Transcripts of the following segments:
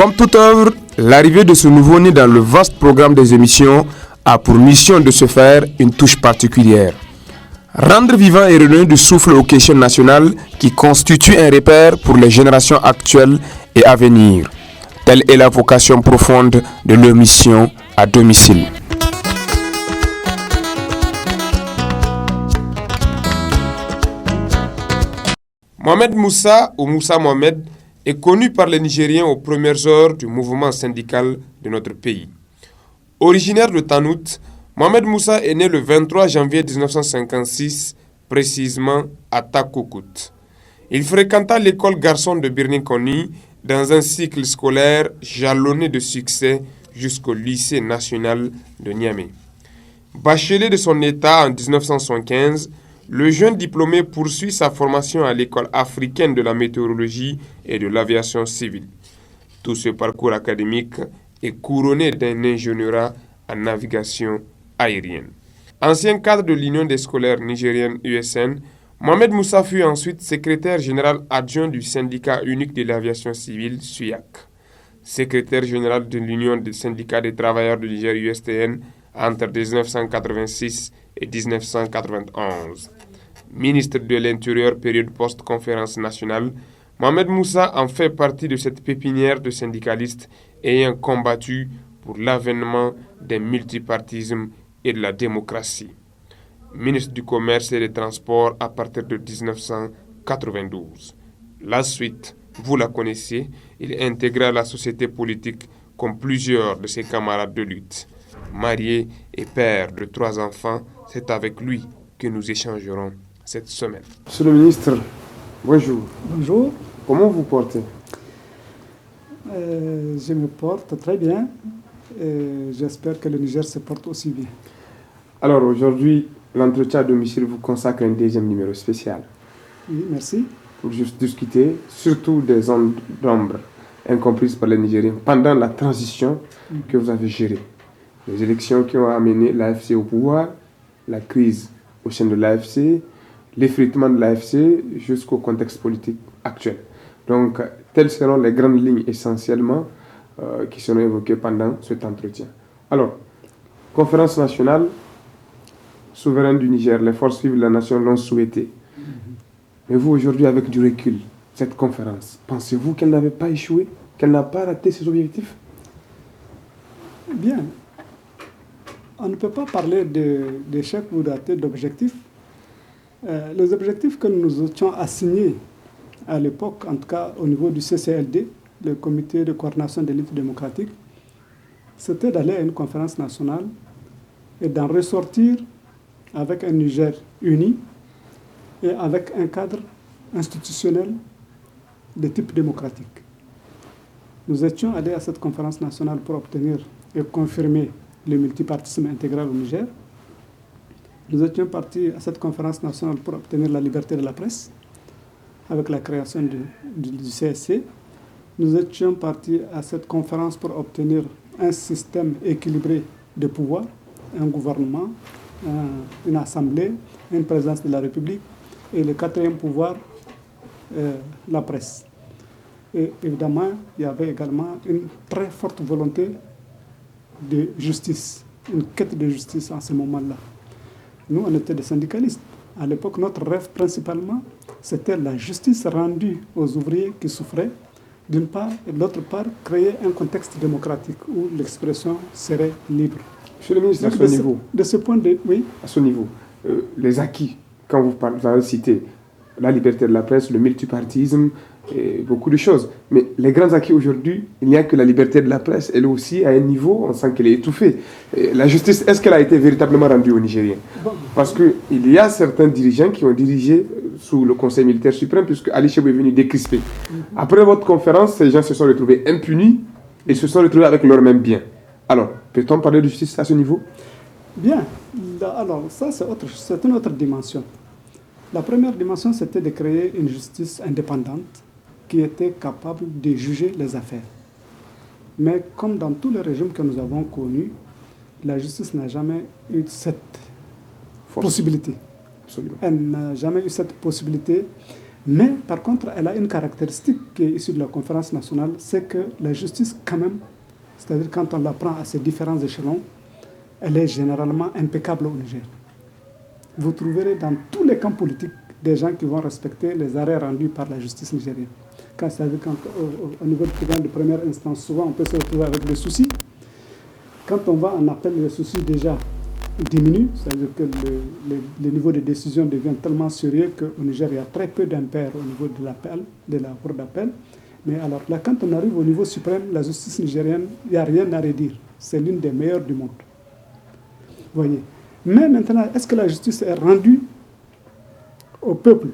Comme toute œuvre, l'arrivée de ce nouveau-né dans le vaste programme des émissions a pour mission de se faire une touche particulière. Rendre vivant et redonner du souffle aux questions nationales qui constituent un repère pour les générations actuelles et à venir. Telle est la vocation profonde de leur mission à domicile. Mohamed Moussa, ou Moussa Mohamed, est connu par les Nigériens aux premières heures du mouvement syndical de notre pays. Originaire de Tanout, Mohamed Moussa est né le 23 janvier 1956, précisément à Takoukout. Il fréquenta l'école garçon de Birni-Koni dans un cycle scolaire jalonné de succès jusqu'au lycée national de Niamey. Bachelier de son état en 1975, le jeune diplômé poursuit sa formation à l'école africaine de la météorologie et de l'aviation civile. Tout ce parcours académique est couronné d'un ingénierat en navigation aérienne. Ancien cadre de l'Union des scolaires nigériennes USN, Mohamed Moussa fut ensuite secrétaire général adjoint du syndicat unique de l'aviation civile SUYAC, secrétaire général de l'Union des syndicats des travailleurs du Niger USTN entre 1986 et 1991. Ministre de l'Intérieur période post-conférence nationale, Mohamed Moussa en fait partie de cette pépinière de syndicalistes ayant combattu pour l'avènement d'un multipartisme et de la démocratie. Ministre du Commerce et des Transports à partir de 1992. La suite, vous la connaissez, il intégra la société politique comme plusieurs de ses camarades de lutte. Marié et père de 3 enfants, c'est avec lui que nous échangerons cette semaine. Monsieur le ministre, bonjour. Bonjour. Comment vous portez? Je me porte très bien. J'espère que le Niger se porte aussi bien. Alors aujourd'hui, l'entretien à domicile vous consacre un deuxième numéro spécial. Oui, merci. Pour juste discuter surtout des zones d'ombre incomprises par les Nigériens pendant la transition que vous avez gérée. Les élections qui ont amené l'AFC au pouvoir, la crise au sein de l'AFC, l'effritement de l'AFC jusqu'au contexte politique actuel. Donc, telles seront les grandes lignes essentiellement qui seront évoquées pendant cet entretien. Alors, conférence nationale, souverain du Niger, les forces vives de la nation l'ont souhaité. Mais vous, aujourd'hui, avec du recul, cette conférence, pensez-vous qu'elle n'avait pas échoué, qu'elle n'a pas raté ses objectifs? Bien. On ne peut pas parler d'échec ou d'objectifs. Les objectifs que nous étions assignés à l'époque, en tout cas au niveau du CCLD, le Comité de coordination des luttes démocratiques, c'était d'aller à une conférence nationale et d'en ressortir avec un Niger uni et avec un cadre institutionnel de type démocratique. Nous étions allés à cette conférence nationale pour obtenir et confirmer le multipartisme intégral au Niger. Nous étions partis à cette conférence nationale pour obtenir la liberté de la presse avec la création du CSC. Nous étions partis à cette conférence pour obtenir un système équilibré de pouvoir, un gouvernement, une assemblée, une présidence de la République et le 4e pouvoir, la presse. Et évidemment, il y avait également une très forte volonté de justice, une quête de justice en ce moment-là. Nous, on était des syndicalistes. À l'époque, notre rêve principalement, c'était la justice rendue aux ouvriers qui souffraient, d'une part, et d'autre part, créer un contexte démocratique où l'expression serait libre. Monsieur le ministre, donc, à ce niveau, de ce point de vue, oui. À ce niveau, les acquis, quand vous avez cité la liberté de la presse, le multipartisme, et beaucoup de choses. Mais les grands acquis aujourd'hui, il n'y a que la liberté de la presse. Elle aussi, à un niveau, on sent qu'elle est étouffée. Et la justice, est-ce qu'elle a été véritablement rendue aux Nigériens? Parce qu'il y a certains dirigeants qui ont dirigé sous le Conseil militaire suprême, puisque Ali Chebou est venu décrisper. Après votre conférence, ces gens se sont retrouvés impunis et se sont retrouvés avec leurs mêmes biens. Alors, peut-on parler de justice à ce niveau? Bien. Alors, ça, c'est une autre dimension. La première dimension, c'était de créer une justice indépendante qui était capable de juger les affaires. Mais comme dans tous les régimes que nous avons connus, la justice n'a jamais eu cette possibilité. Absolument. Elle n'a jamais eu cette possibilité Mais par contre, elle a une caractéristique qui est issue de la conférence nationale, c'est que la justice, quand même, c'est-à-dire quand on la prend à ses différents échelons, elle est généralement impeccable au Niger. Vous trouverez dans tous les camps politiques des gens qui vont respecter les arrêts rendus par la justice nigérienne. C'est-à-dire au niveau du tribunal de première instance, souvent on peut se retrouver avec des soucis. Quand on va en appel, les soucis déjà diminuent, c'est-à-dire que le niveau de décision devient tellement sérieux qu'au Niger, il y a très peu d'impairs au niveau de l'appel, de la cour d'appel. Mais alors là, quand on arrive au niveau suprême, la justice nigérienne, il n'y a rien à redire. C'est l'une des meilleures du monde. Vous voyez. Mais maintenant, est-ce que la justice est rendue au peuple?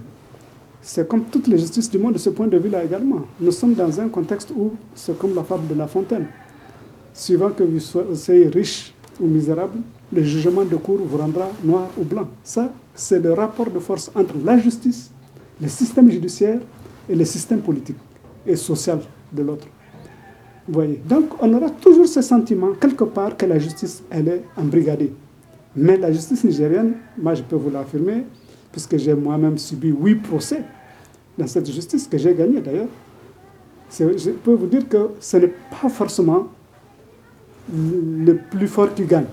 C'est comme toutes les justices du monde de ce point de vue-là également. Nous sommes dans un contexte où c'est comme la fable de La Fontaine. Suivant que vous soyez riche ou misérable, le jugement de cour vous rendra noir ou blanc. Ça, c'est le rapport de force entre la justice, le système judiciaire et le système politique et social de l'autre. Vous voyez. Donc, on aura toujours ce sentiment, quelque part, que la justice, elle est embrigadée. Mais la justice nigérienne, moi je peux vous l'affirmer, puisque j'ai moi-même subi 8 procès dans cette justice, que j'ai gagné d'ailleurs. Je peux vous dire que ce n'est pas forcément le plus fort qui gagne.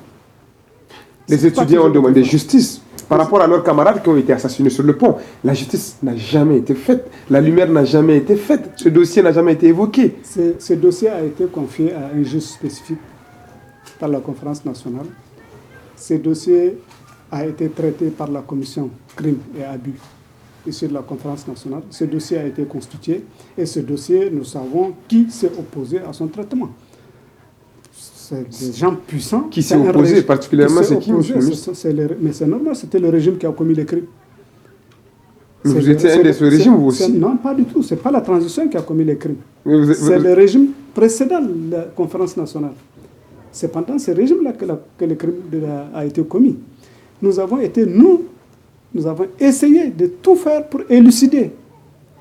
Les étudiants ont demandé justice par rapport à leurs camarades qui ont été assassinés sur le pont. La justice n'a jamais été faite. La lumière n'a jamais été faite. Ce dossier n'a jamais été évoqué. Ce dossier a été confié à un juge spécifique par la conférence nationale. Ce dossier a été traité par la commission crimes et abus issue de la conférence nationale. Ce dossier a été constitué et ce dossier, nous savons qui s'est opposé à son traitement. C'est des gens puissants. Qui s'est opposé particulièrement, c'est qui, monsieur? Mais c'est normal, c'était le régime qui a commis les crimes. Vous étiez un de ce régime, vous aussi? Non, pas du tout. Ce n'est pas la transition qui a commis les crimes. C'est le régime précédent de la conférence nationale. C'est pendant ce régime-là que le crime a été commis. Nous avons essayé de tout faire pour élucider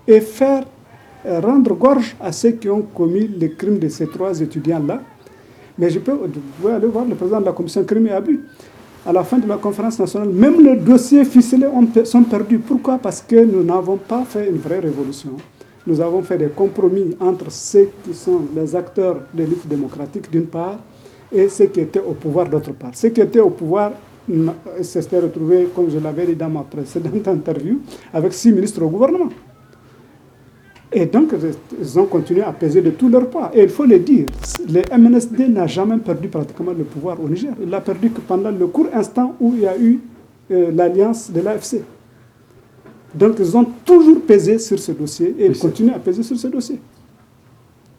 et faire rendre gorge à ceux qui ont commis les crimes de ces 3 étudiants-là. Mais vous pouvez aller voir le président de la commission crimes et abus. À la fin de la conférence nationale, même les dossiers ficelés sont perdus. Pourquoi? Parce que nous n'avons pas fait une vraie révolution. Nous avons fait des compromis entre ceux qui sont les acteurs de lutte démocratique d'une part et ceux qui étaient au pouvoir d'autre part. Ceux qui étaient au pouvoir s'étaient retrouvés, comme je l'avais dit dans ma précédente interview, avec 6 ministres au gouvernement. Et donc, ils ont continué à peser de tout leur poids. Et il faut le dire, le MNSD n'a jamais perdu pratiquement le pouvoir au Niger. Il l'a perdu que pendant le court instant où il y a eu l'alliance de l'AFC. Donc, ils ont toujours pesé sur ce dossier et ils continuent à peser sur ce dossier.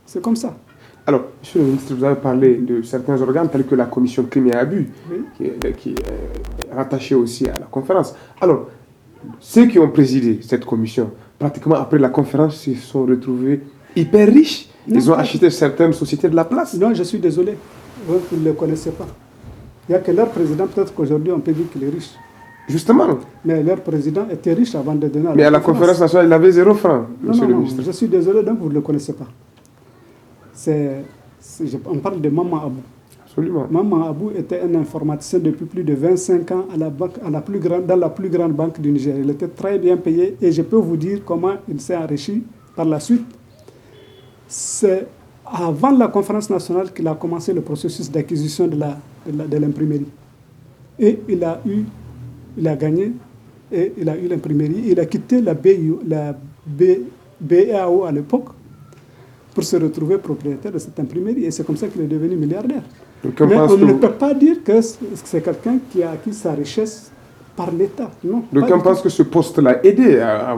C'est comme ça. Alors, monsieur le ministre, vous avez parlé de certains organes tels que la commission crimes et abus, oui, qui est rattachée aussi à la conférence. Alors, ceux qui ont présidé cette commission, pratiquement après la conférence, se sont retrouvés hyper riches. Ils ont acheté certaines sociétés de la place. Non, je suis désolé. Vous ne le connaissez pas. Il n'y a que leur président, peut-être qu'aujourd'hui on peut dire qu'il est riche. Justement. Mais leur président était riche avant de donner à la Mais à la conférence nationale, il avait 0 franc, monsieur le ministre. Je suis désolé, donc vous ne le connaissez pas. On parle de Maman Abou. Absolument. Maman Abou était un informaticien depuis plus de 25 ans dans la plus grande banque du Niger. Il était très bien payé et je peux vous dire comment il s'est enrichi par la suite. C'est avant la conférence nationale qu'il a commencé le processus d'acquisition de l'imprimerie. Et il a gagné et il a eu l'imprimerie. Il a quitté la BEAO à l'époque pour se retrouver propriétaire de cette imprimerie. Et c'est comme ça qu'il est devenu milliardaire. Mais on ne peut pas dire que c'est quelqu'un qui a acquis sa richesse par l'État. Non. Donc on pense que ce poste-là a aidé à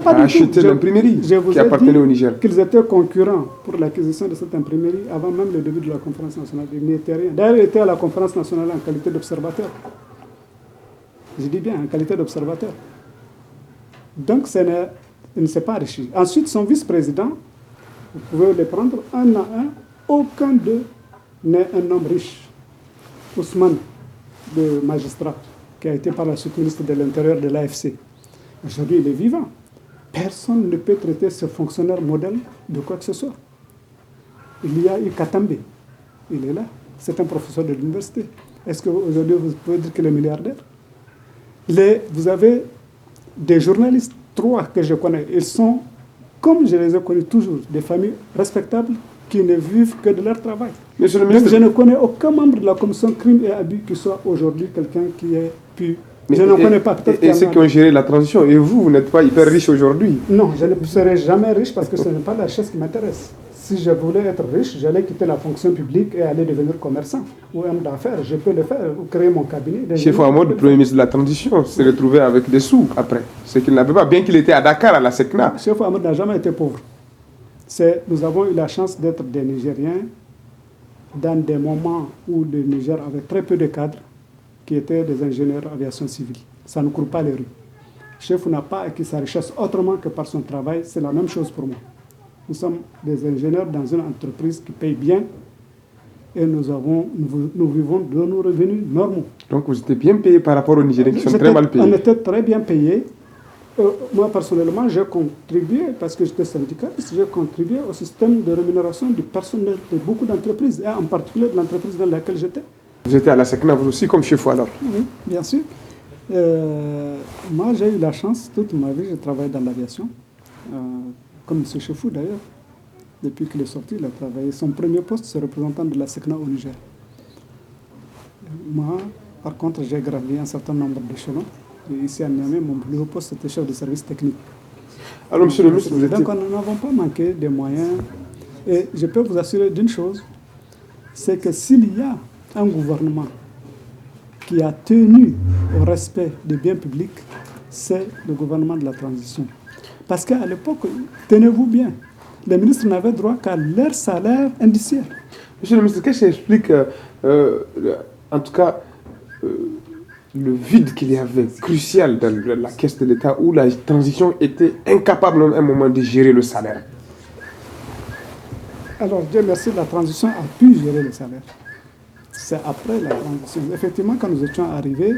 acheter l'imprimerie qui appartenait au Niger. Qu'ils étaient concurrents pour l'acquisition de cette imprimerie avant même le début de la conférence nationale. Il n'y était rien. D'ailleurs, il était à la conférence nationale en qualité d'observateur. Je dis bien en qualité d'observateur. Donc il ne s'est pas enrichi. Ensuite, son vice-président, vous pouvez les prendre un à un, aucun d'eux n'est un homme riche. Ousmane, le magistrat, qui a été par la suite ministre de l'Intérieur de l'AFC. Aujourd'hui, il est vivant. Personne ne peut traiter ce fonctionnaire modèle de quoi que ce soit. Il y a eu Katambe. Il est là. C'est un professeur de l'université. Est-ce qu'aujourd'hui, vous pouvez dire qu'il est milliardaire? Vous avez des journalistes. trois que je connais, ils sont, comme je les ai connus toujours, des familles respectables qui ne vivent que de leur travail. Monsieur le Donc ministre, je ne connais aucun membre de la commission crime et abus qui soit aujourd'hui quelqu'un qui ait pu... je ne connais pas. Et ceux qui ont géré la transition, et vous n'êtes pas hyper riche aujourd'hui. Non, je ne serai jamais riche parce que ce n'est pas la chose qui m'intéresse. Si je voulais être riche, j'allais quitter la fonction publique et aller devenir commerçant ou homme d'affaires. Je peux le faire, ou créer mon cabinet. Cheikh Ouamadou, le Premier ministre de la Transition, s'est retrouvé avec des sous après. Ce qu'il n'avait pas, bien qu'il était à Dakar, à la SECNA. Cheikh Ouamadou n'a jamais été pauvre. Nous avons eu la chance d'être des Nigériens dans des moments où le Niger avait très peu de cadres qui étaient des ingénieurs d'aviation civile. Ça ne court pas les rues. Cheikh n'a pas acquis sa richesse autrement que par son travail. C'est la même chose pour moi. Nous sommes des ingénieurs dans une entreprise qui paye bien et nous vivons de nos revenus normaux. Donc vous étiez bien payé par rapport aux Nigériens qui sont très mal payés. On était très bien payés. Moi, personnellement, j'ai contribué, parce que j'étais syndicaliste, j'ai contribué au système de rémunération du personnel de beaucoup d'entreprises, et en particulier de l'entreprise dans laquelle j'étais. Vous étiez à la SECNA, vous aussi, comme Cheikh alors? Oui, bien sûr. Moi, j'ai eu la chance, toute ma vie, j'ai travaillé dans l'aviation, comme M. Chefou d'ailleurs. Depuis qu'il est sorti, il a travaillé. Son premier poste, c'est représentant de la SECNA au Niger. Moi, par contre, j'ai gravi un certain nombre d'échelons. Et ici à Niamey, mon plus haut poste, c'était chef de service technique. Alors, monsieur le ministre, vous étiez... Donc, nous n'avons pas manqué de moyens. Et je peux vous assurer d'une chose, c'est que s'il y a un gouvernement qui a tenu au respect des biens publics, c'est le gouvernement de la transition. Parce qu'à l'époque, tenez-vous bien, les ministres n'avaient droit qu'à leur salaire indiciaire. Monsieur le ministre, qu'est-ce qui explique, en tout cas, le vide qu'il y avait crucial dans la caisse de l'État où la transition était incapable à un moment de gérer le salaire? Alors, Dieu merci, la transition a pu gérer le salaire. C'est après la transition. Effectivement, quand nous étions arrivés,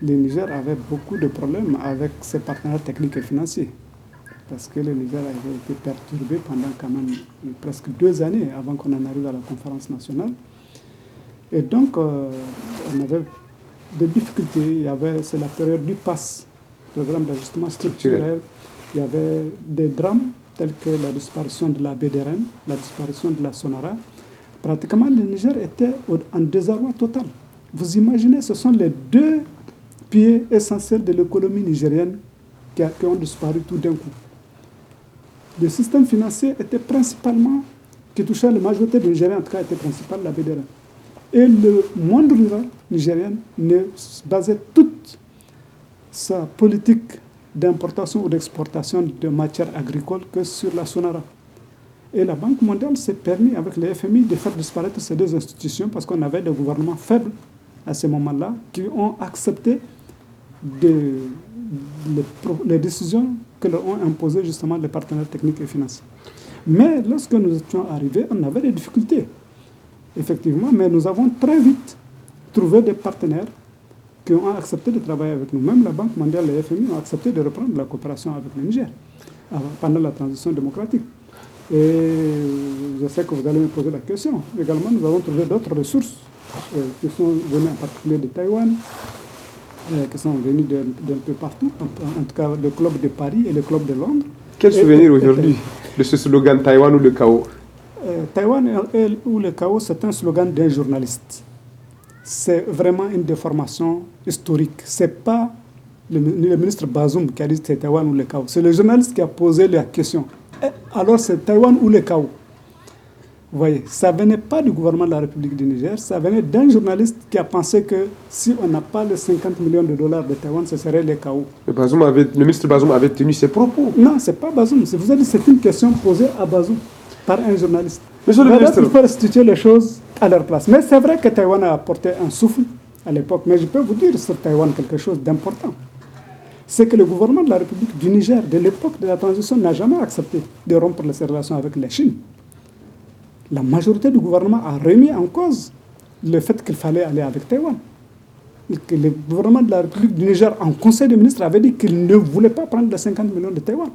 le Niger avait beaucoup de problèmes avec ses partenaires techniques et financiers. Parce que le Niger avait été perturbé pendant quand même presque 2 années avant qu'on en arrive à la conférence nationale. Et donc, on avait des difficultés. C'est la période du PAS, programme d'ajustement structurel. Il y avait des drames tels que la disparition de la BDRN, la disparition de la Sonara. Pratiquement, le Niger était en désarroi total. Vous imaginez, ce sont les 2 piliers essentiels de l'économie nigérienne qui ont disparu tout d'un coup. Le système financier était principalement, qui touchait la majorité des Nigériens, en tout cas, était principal la BDRN. Et le monde rural nigérien basait toute sa politique d'importation ou d'exportation de matières agricoles que sur la Sonara. Et la Banque mondiale s'est permis, avec le FMI, de faire disparaître ces 2 institutions parce qu'on avait des gouvernements faibles à ce moment-là qui ont accepté les décisions que leur ont imposées justement les partenaires techniques et financiers. Mais lorsque nous étions arrivés, on avait des difficultés. Effectivement, mais nous avons très vite trouvé des partenaires qui ont accepté de travailler avec nous. Même la Banque mondiale et le FMI ont accepté de reprendre la coopération avec le Niger pendant la transition démocratique. Et je sais que vous allez me poser la question. Également, nous avons trouvé d'autres ressources qui sont venues en particulier de Taïwan, qui sont venues d'un peu partout, en tout cas le club de Paris et le club de Londres. Quel souvenir aujourd'hui de ce slogan Taïwan ou le chaos? Taïwan ou le chaos, c'est un slogan d'un journaliste. C'est vraiment une déformation historique. Ce n'est pas le ministre Bazoum qui a dit que c'est Taïwan ou le chaos. C'est le journaliste qui a posé la question. Alors c'est Taïwan ou le chaos. Vous voyez, ça ne venait pas du gouvernement de la République du Niger, ça venait d'un journaliste qui a pensé que si on n'a pas les 50 millions de dollars de Taïwan, ce serait le chaos. Le ministre Bazoum avait tenu ses propos. Non, ce n'est pas Bazoum. Vous avez dit c'est une question posée à Bazoum par un journaliste. Monsieur le ministre, il faut restituer les choses à leur place. Mais c'est vrai que Taïwan a apporté un souffle à l'époque. Mais je peux vous dire sur Taïwan quelque chose d'important. C'est que le gouvernement de la République du Niger, de l'époque de la transition, n'a jamais accepté de rompre ses relations avec la Chine. La majorité du gouvernement a remis en cause le fait qu'il fallait aller avec Taïwan. Que le gouvernement de la République du Niger, en Conseil des ministres, avait dit qu'il ne voulait pas prendre les 50 millions de Taïwan.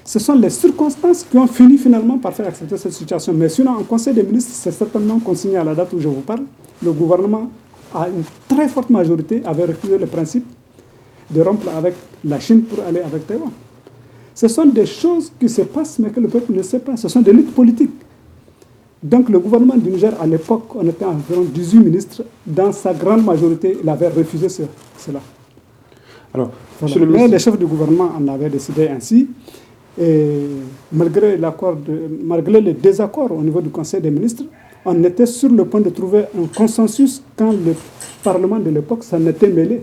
Ce sont les circonstances qui ont fini finalement par faire accepter cette situation. Mais sinon, en Conseil des ministres, c'est certainement consigné à la date où je vous parle. Le gouvernement, à une très forte majorité, avait refusé le principe de rompre avec la Chine pour aller avec Taïwan. Ce sont des choses qui se passent, mais que le peuple ne sait pas. Ce sont des luttes politiques. Donc le gouvernement du Niger, à l'époque, on était environ 18 ministres. Dans sa grande majorité, il avait refusé cela. Alors, voilà. Mais les chefs du gouvernement en avaient décidé ainsi. Et malgré les désaccords au niveau du Conseil des ministres, on était sur le point de trouver un consensus quand le Parlement de l'époque s'en était mêlé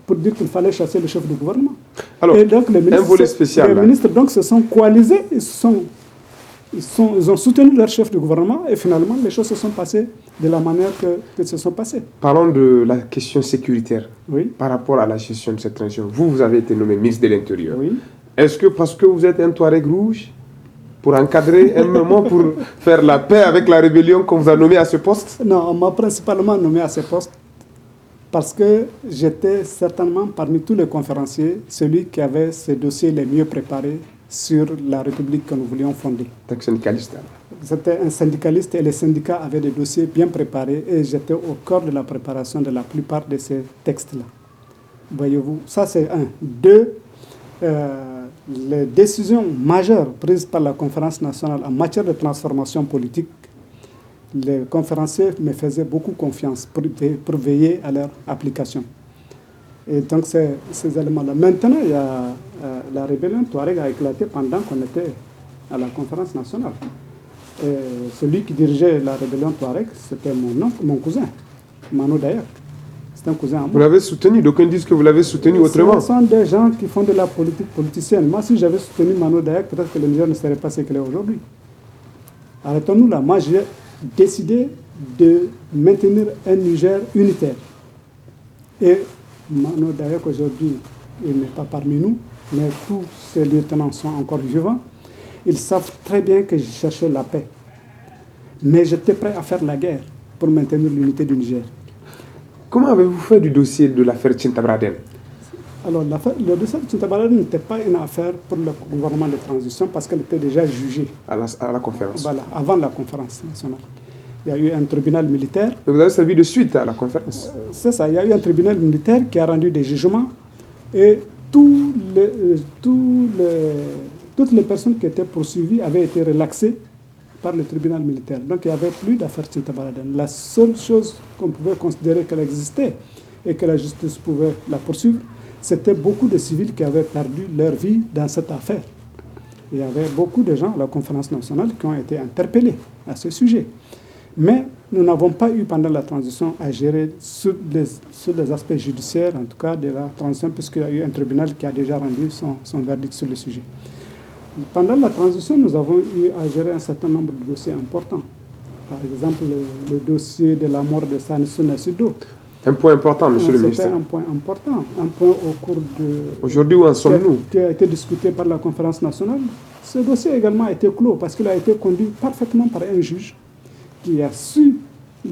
pour dire qu'il fallait chasser le chef du gouvernement. Alors, et donc, les ministres, un volet spécial. Les ministres donc, se sont coalisés, ils ont soutenu leur chef de gouvernement et finalement les choses se sont passées de la manière que se sont passées. Parlons de la question sécuritaire. Oui. Par rapport à la gestion de cette transition. Vous avez été nommé ministre de l'Intérieur. Oui. Est-ce que parce que vous êtes un Touareg rouge, pour encadrer un moment, pour faire la paix avec la rébellion qu'on vous a nommé à ce poste? Non, on m'a principalement nommé à ce poste parce que j'étais certainement parmi tous les conférenciers celui qui avait ces dossiers les mieux préparés sur la République que nous voulions fonder. Donc syndicaliste. J'étais un syndicaliste et les syndicats avaient des dossiers bien préparés et j'étais au cœur de la préparation de la plupart de ces textes-là. Voyez-vous, ça c'est un. Deux, les décisions majeures prises par la conférence nationale en matière de transformation politique, les conférenciers me faisaient beaucoup confiance pour veiller à leur application. Et donc, ces éléments-là. Maintenant, il y a, la rébellion Touareg a éclaté pendant qu'on était à la conférence nationale. Et celui qui dirigeait la rébellion Touareg, c'était mon cousin, Mano Dayak. C'est un cousin à moi. Vous l'avez soutenu, d'aucuns disent que vous l'avez soutenu autrement. Ce sont des gens qui font de la politique politicienne. Moi, si j'avais soutenu Mano Dayak, peut-être que le Niger ne serait pas ce qu'il est aujourd'hui. Arrêtons-nous là. Moi, j'ai décidé de maintenir un Niger unitaire. Et Mano Dayak, aujourd'hui, il n'est pas parmi nous, mais tous ses lieutenants sont encore vivants. Ils savent très bien que je cherchais la paix. Mais j'étais prêt à faire la guerre pour maintenir l'unité du Niger. Comment avez-vous fait du dossier de l'affaire Tintabraden? Alors, le dossier de Tintabraden n'était pas une affaire pour le gouvernement de transition parce qu'elle était déjà jugée. À la conférence. Voilà, avant la conférence nationale. Il y a eu un tribunal militaire. Et vous avez servi de suite à la conférence? C'est ça, il y a eu un tribunal militaire qui a rendu des jugements et toutes les personnes qui étaient poursuivies avaient été relaxées par le tribunal militaire. Donc il n'y avait plus d'affaire Tintabraden. La seule chose qu'on pouvait considérer qu'elle existait et que la justice pouvait la poursuivre, c'était beaucoup de civils qui avaient perdu leur vie dans cette affaire. Il y avait beaucoup de gens à la conférence nationale qui ont été interpellés à ce sujet. Mais nous n'avons pas eu pendant la transition à gérer sur les aspects judiciaires, en tout cas de la transition, puisqu'il y a eu un tribunal qui a déjà rendu son verdict sur le sujet. Pendant la transition, nous avons eu à gérer un certain nombre de dossiers importants. Par exemple, le dossier de la mort de Sansou Sido. Un point important, monsieur le ministre. C'était un point important, un point au cours de... Aujourd'hui, où en sommes-nous? Qui a été discuté par la conférence nationale. Ce dossier également a été clos parce qu'il a été conduit parfaitement par un juge qui a su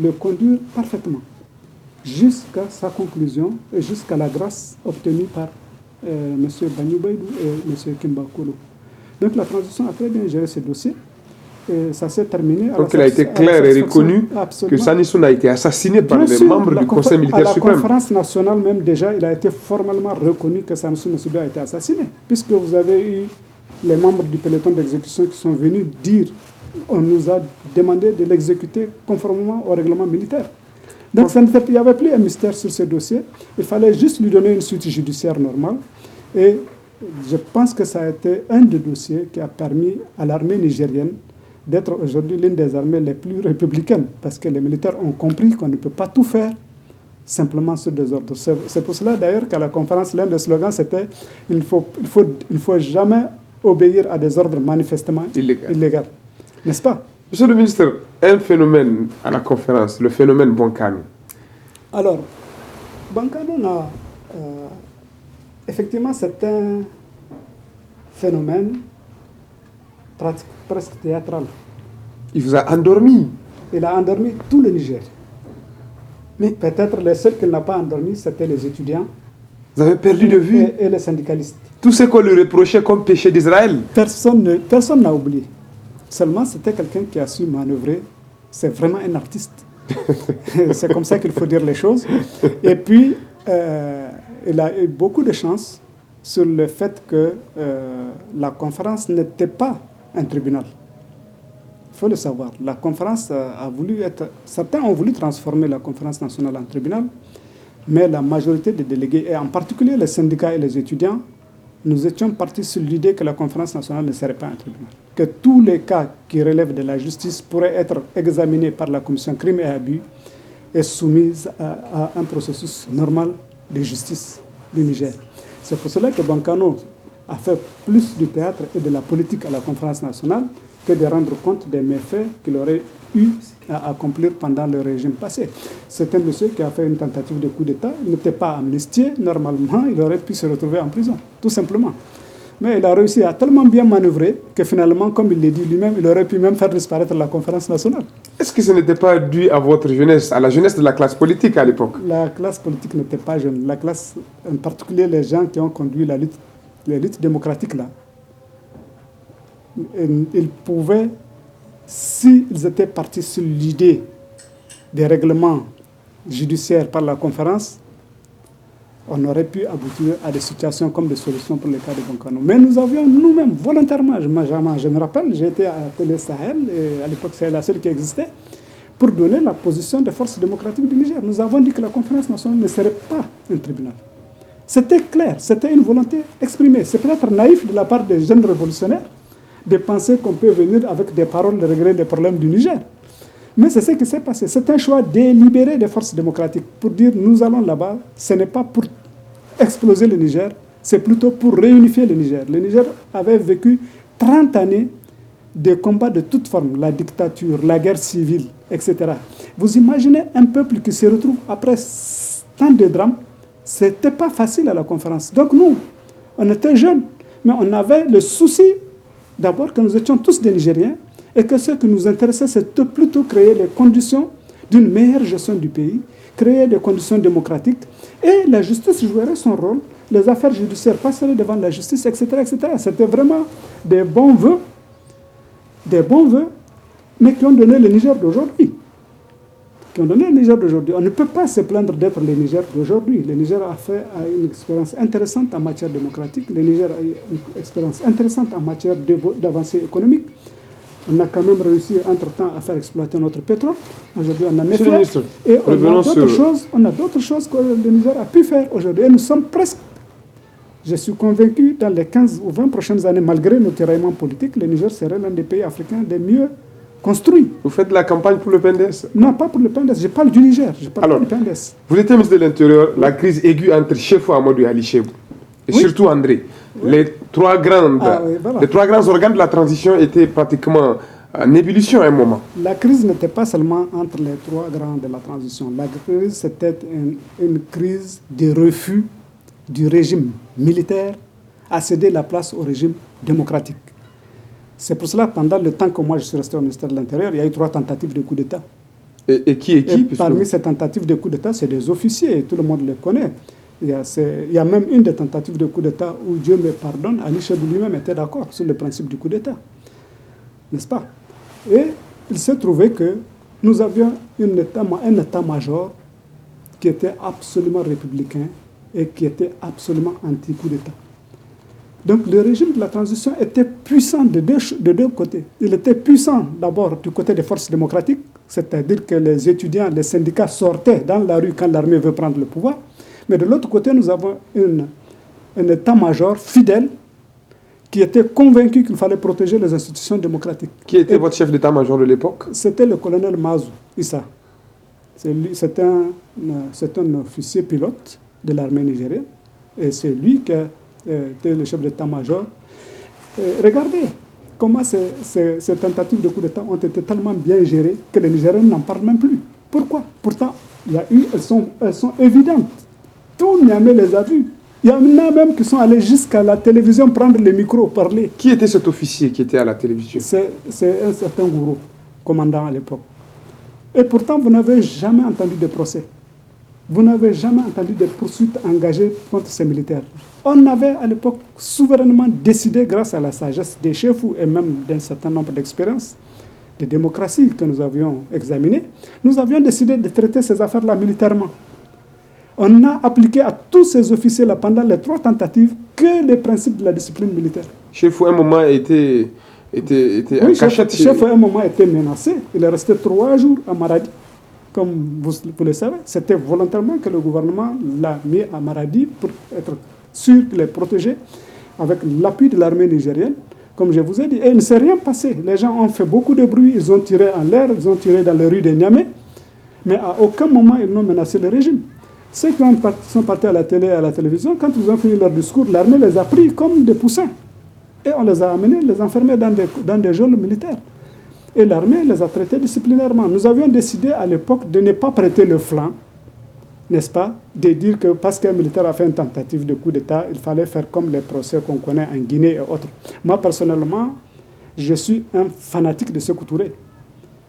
le conduire parfaitement jusqu'à sa conclusion et jusqu'à la grâce obtenue par M. Banyou Baïdou et M. Kimba Kolo. Donc la transition a très bien géré ce dossier et ça s'est terminé. Donc il a été clair et reconnu que Sansou a été assassiné par les membres du Conseil militaire suprême. À la conférence nationale même déjà, il a été formellement reconnu que Sansou a été assassiné, puisque vous avez eu les membres du peloton d'exécution qui sont venus dire on nous a demandé de l'exécuter conformément au règlement militaire. Donc il n'y avait plus un mystère sur ce dossier. Il fallait juste lui donner une suite judiciaire normale. Et je pense que ça a été un des dossiers qui a permis à l'armée nigérienne d'être aujourd'hui l'une des armées les plus républicaines. Parce que les militaires ont compris qu'on ne peut pas tout faire simplement sur des ordres. C'est pour cela d'ailleurs qu'à la conférence, l'un des slogans c'était « il ne faut jamais obéir à des ordres manifestement illégaux ». N'est-ce pas? Monsieur le ministre, un phénomène à la conférence, le phénomène Bonkano. Alors, Bonkano, effectivement, c'est un phénomène presque théâtral. Il vous a endormi. Il a endormi tout le Niger. Mais peut-être les seuls qu'il n'a pas endormi, c'était les étudiants. Vous avez perdu de vue et les syndicalistes. Tout ce qu'on lui reprochait comme péché d'Israël. Personne n'a oublié. Seulement, c'était quelqu'un qui a su manœuvrer. C'est vraiment un artiste. C'est comme ça qu'il faut dire les choses. Et puis, il a eu beaucoup de chance sur le fait que la conférence n'était pas un tribunal. Il faut le savoir. La conférence a voulu être... Certains ont voulu transformer la conférence nationale en tribunal, mais la majorité des délégués, et en particulier les syndicats et les étudiants, nous étions partis sur l'idée que la conférence nationale ne serait pas un tribunal. Que tous les cas qui relèvent de la justice pourraient être examinés par la commission crimes et abus et soumis à un processus normal de justice du Niger. C'est pour cela que Bancano a fait plus du théâtre et de la politique à la conférence nationale que de rendre compte des méfaits qu'il aurait eu à accomplir pendant le régime passé. C'est un monsieur qui a fait une tentative de coup d'État. Il n'était pas amnistié. Normalement, il aurait pu se retrouver en prison, tout simplement. Mais il a réussi à tellement bien manœuvrer que finalement, comme il l'a dit lui-même, il aurait pu même faire disparaître la conférence nationale. Est-ce que ce n'était pas dû à votre jeunesse, à la jeunesse de la classe politique à l'époque? La classe politique n'était pas jeune. La classe, en particulier les gens qui ont conduit les luttes démocratiques, là, ils pouvaient, s'ils étaient partis sur l'idée des règlements judiciaires par la conférence, on aurait pu aboutir à des situations comme des solutions pour le cas de Bancano. Mais nous avions nous-mêmes, volontairement, je me rappelle, j'étais à Télé Sahel, et à l'époque c'est la seule qui existait, pour donner la position des forces démocratiques du Niger. Nous avons dit que la conférence nationale ne serait pas un tribunal. C'était clair, c'était une volonté exprimée. C'est peut-être naïf de la part des jeunes révolutionnaires de penser qu'on peut venir avec des paroles de régler les problèmes du Niger. Mais c'est ce qui s'est passé. C'est un choix délibéré des forces démocratiques pour dire nous allons là-bas. Ce n'est pas pour exploser le Niger, c'est plutôt pour réunifier le Niger. Le Niger avait vécu 30 années de combats de toutes formes, la dictature, la guerre civile, etc. Vous imaginez un peuple qui se retrouve après tant de drames. Ce n'était pas facile à la conférence. Donc nous, on était jeunes, mais on avait le souci d'abord que nous étions tous des Nigériens et que ce qui nous intéressait, c'était plutôt créer les conditions d'une meilleure gestion du pays, créer des conditions démocratiques, et la justice jouerait son rôle, les affaires judiciaires passeraient devant la justice, etc. etc. C'était vraiment des bons vœux, mais qui ont donné le Niger d'aujourd'hui. On ne peut pas se plaindre d'être le Niger d'aujourd'hui. Le Niger a une expérience intéressante en matière démocratique. Le Niger a une expérience intéressante en matière d'avancée économique. On a quand même réussi, entre-temps, à faire exploiter notre pétrole. Aujourd'hui, on a mis et on a d'autres choses que le Niger a pu faire aujourd'hui. Et nous sommes presque, je suis convaincu, dans les 15 ou 20 prochaines années, malgré nos tiraillements politiques, le Niger serait l'un des pays africains les mieux construits. Vous faites de la campagne pour le PNDS? Non, pas pour le PNDS. Je parle du Niger. Alors, du PNDS. Vous étiez ministre de l'Intérieur, la crise aiguë entre Chefou Amadou et Ali Chebou, et surtout André. Oui. Les trois grands organes de la transition étaient pratiquement en ébullition à un moment. La crise n'était pas seulement entre les trois grands de la transition. La crise, c'était une crise de refus du régime militaire à céder la place au régime démocratique. C'est pour cela que pendant le temps que moi je suis resté au ministère de l'Intérieur, il y a eu 3 tentatives de coup d'État. Et qui parmi ces tentatives de coup d'État, c'est des officiers, tout le monde les connaît. Il y a même une des tentatives de coup d'État où, Dieu me pardonne, Ali Chebou lui-même était d'accord sur le principe du coup d'État. N'est-ce pas? Et il s'est trouvé que nous avions un état-major qui était absolument républicain et qui était absolument anti-coup d'État. Donc le régime de la transition était puissant de deux côtés. Il était puissant d'abord du côté des forces démocratiques, c'est-à-dire que les étudiants, les syndicats sortaient dans la rue quand l'armée veut prendre le pouvoir. Mais de l'autre côté, nous avons un état-major fidèle qui était convaincu qu'il fallait protéger les institutions démocratiques. Qui était votre chef d'état-major de l'époque? C'était le colonel Mazou Issa. C'est un officier pilote de l'armée nigérienne. Et c'est lui qui était le chef d'état-major. Regardez comment ces tentatives de coup d'État ont été tellement bien gérées que les Nigériens n'en parlent même plus. Pourquoi? Pourtant, elles sont évidentes. Tout Niamey les a vues. Il y en a même qui sont allés jusqu'à la télévision prendre les micros, parler. Qui était cet officier qui était à la télévision? C'est un certain Gourou, commandant à l'époque. Et pourtant, vous n'avez jamais entendu de procès. Vous n'avez jamais entendu de poursuites engagées contre ces militaires. On avait à l'époque souverainement décidé, grâce à la sagesse des chefs et même d'un certain nombre d'expériences de démocratie que nous avions examinées, nous avions décidé de traiter ces affaires-là militairement. On a appliqué à tous ces officiers-là pendant les 3 tentatives que les principes de la discipline militaire. Chef Fou, à un moment, était en cachette. Chef Fou, à un moment, était menacé. Il est resté 3 jours à Maradi. Comme vous le savez, c'était volontairement que le gouvernement l'a mis à Maradi pour être sûr qu'il est protégé avec l'appui de l'armée nigérienne, comme je vous ai dit. Et il ne s'est rien passé. Les gens ont fait beaucoup de bruit, ils ont tiré en l'air, ils ont tiré dans les rues de Niamey, mais à aucun moment ils n'ont menacé le régime. Ceux qui sont partis à la télé et à la télévision, quand ils ont fini leur discours, l'armée les a pris comme des poussins. Et on les a amenés, les enfermés dans des geôles militaires. Et l'armée les a traités disciplinairement. Nous avions décidé à l'époque de ne pas prêter le flanc, n'est-ce pas, de dire que parce qu'un militaire a fait une tentative de coup d'État, il fallait faire comme les procès qu'on connaît en Guinée et autres. Moi, personnellement, je suis un fanatique de Sékou Touré.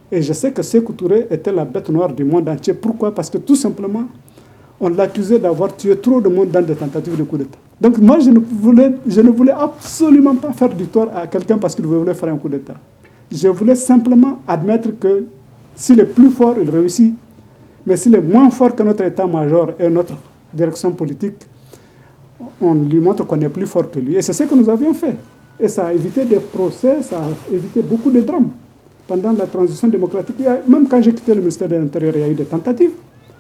Et je sais que Sékou Touré était la bête noire du monde entier. Pourquoi? Parce que tout simplement, on l'accusait d'avoir tué trop de monde dans des tentatives de coup d'État. Donc moi, je ne voulais absolument pas faire du tort à quelqu'un parce qu'il voulait faire un coup d'État. Je voulais simplement admettre que s'il est plus fort, il réussit. Mais s'il est moins fort que notre état-major et notre direction politique, on lui montre qu'on est plus fort que lui. Et c'est ce que nous avions fait. Et ça a évité des procès, ça a évité beaucoup de drames. Pendant la transition démocratique, même quand j'ai quitté le ministère de l'Intérieur, il y a eu des tentatives.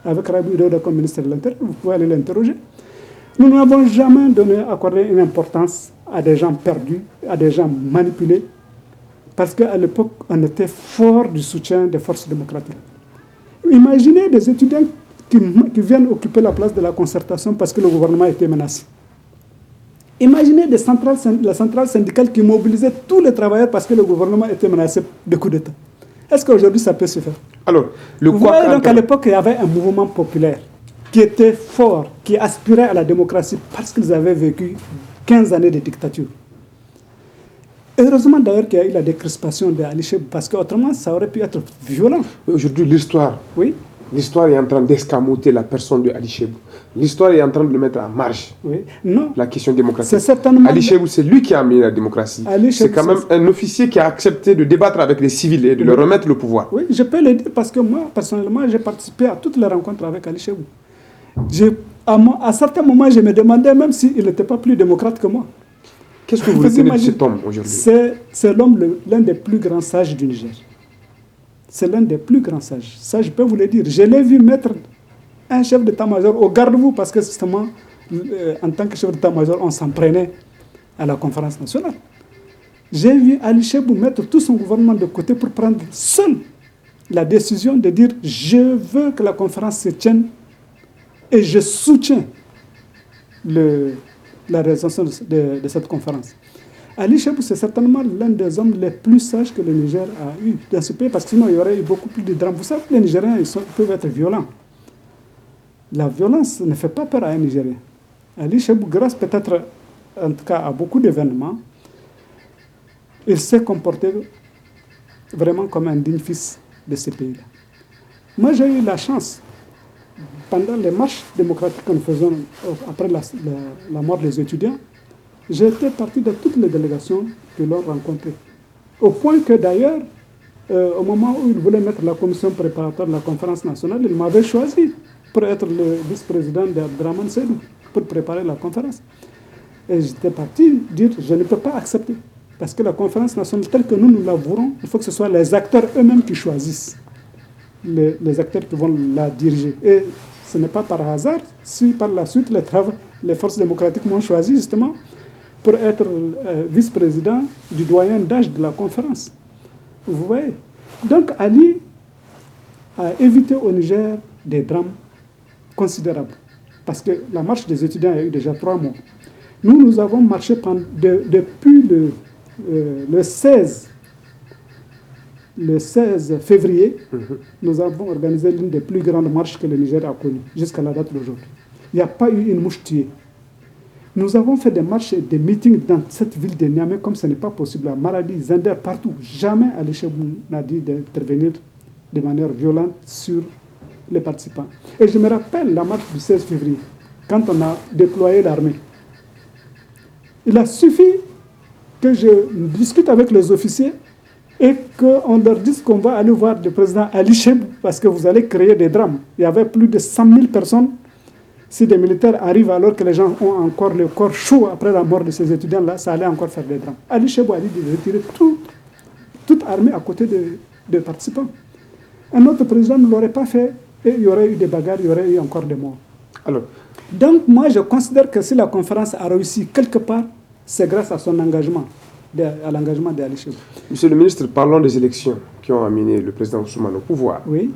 Avec Rabi Douda comme ministre de l'Intérieur, vous pouvez aller l'interroger. Nous n'avons jamais accordé une importance à des gens perdus, à des gens manipulés, parce qu'à l'époque, on était fort du soutien des forces démocratiques. Imaginez des étudiants qui viennent occuper la place de la concertation parce que le gouvernement était menacé. Imaginez la centrale syndicale qui mobilisait tous les travailleurs parce que le gouvernement était menacé de coup d'État. Est-ce qu'aujourd'hui ça peut se faire? Alors, vous voyez, donc à l'époque, il y avait un mouvement populaire qui était fort, qui aspirait à la démocratie parce qu'ils avaient vécu 15 années de dictature. Heureusement d'ailleurs qu'il y a eu la décrispation d'Ali Chebou, parce qu'autrement ça aurait pu être violent. Aujourd'hui, l'histoire est en train d'escamoter la personne de Ali Chebou. L'histoire est en train de le mettre en marge. Oui. Non. La question démocratique. C'est certainement... Ali Chebou, c'est lui qui a amené la démocratie. C'est quand même un officier qui a accepté de débattre avec les civils et de leur remettre le pouvoir. Oui, je peux le dire parce que moi, personnellement, j'ai participé à toutes les rencontres avec Ali Chebou. À certains moments, je me demandais même s'il n'était pas plus démocrate que moi. Qu'est-ce que vous retenez de cet homme aujourd'hui? C'est l'homme, l'un des plus grands sages du Niger. C'est l'un des plus grands sages. Ça, je peux vous le dire. Je l'ai vu mettre un chef d'état-major au garde-vous parce que justement, en tant que chef d'état-major, on s'en prenait à la conférence nationale. J'ai vu Ali Chebou mettre tout son gouvernement de côté pour prendre seul la décision de dire « Je veux que la conférence se tienne et je soutiens la résolution de cette conférence. » Ali Chebou, c'est certainement l'un des hommes les plus sages que le Niger a eu dans ce pays, parce que sinon il y aurait eu beaucoup plus de drames. Vous savez, les Nigériens ils peuvent être violents. La violence ne fait pas peur à un Nigérien. Ali Chebou, grâce peut-être, en tout cas, à beaucoup d'événements, il s'est comporté vraiment comme un digne fils de ce pays-là. Moi, j'ai eu la chance, pendant les marches démocratiques que nous faisons après la mort des étudiants, j'ai été partie de toutes les délégations que l'on rencontrait. Au point que d'ailleurs, au moment où il voulait mettre la commission préparatoire de la conférence nationale, il m'avait choisi pour être le vice-président d'Abdraman Seydou, pour préparer la conférence. Et j'étais parti dire, je ne peux pas accepter. Parce que la conférence nationale, telle que nous la voulons, il faut que ce soit les acteurs eux-mêmes qui choisissent. Les acteurs qui vont la diriger. Et ce n'est pas par hasard si par la suite les forces démocratiques m'ont choisi justement pour être vice-président du doyen d'âge de la conférence. Vous voyez? Donc Ali a évité au Niger des drames considérables. Parce que la marche des étudiants a eu déjà 3 mois. Nous avons marché depuis le 16 février, nous avons organisé l'une des plus grandes marches que le Niger a connues, jusqu'à la date d'aujourd'hui. Il n'y a pas eu une mouche tuée. Nous avons fait des marches et des meetings dans cette ville de Niamey comme ce n'est pas possible, à Maradi, Zender, partout. Jamais Ali Chebou n'a dit d'intervenir de manière violente sur les participants. Et je me rappelle la marche du 16 février, quand on a déployé l'armée. Il a suffi que je discute avec les officiers et qu'on leur dise qu'on va aller voir le président Ali Chebou parce que vous allez créer des drames. Il y avait plus de 100 000 personnes si des militaires arrivent alors que les gens ont encore le corps chaud après la mort de ces étudiants-là, ça allait encore faire des drames. Ali Chebou a dit de retirer toute armée à côté des participants. Un autre président ne l'aurait pas fait et il y aurait eu des bagarres, il y aurait eu encore des morts. Alors, donc moi je considère que si la conférence a réussi quelque part, c'est grâce à son engagement, à l'engagement d'Ali Chebou. Monsieur le ministre, parlons des élections qui ont amené le président Ousmane au pouvoir. Oui.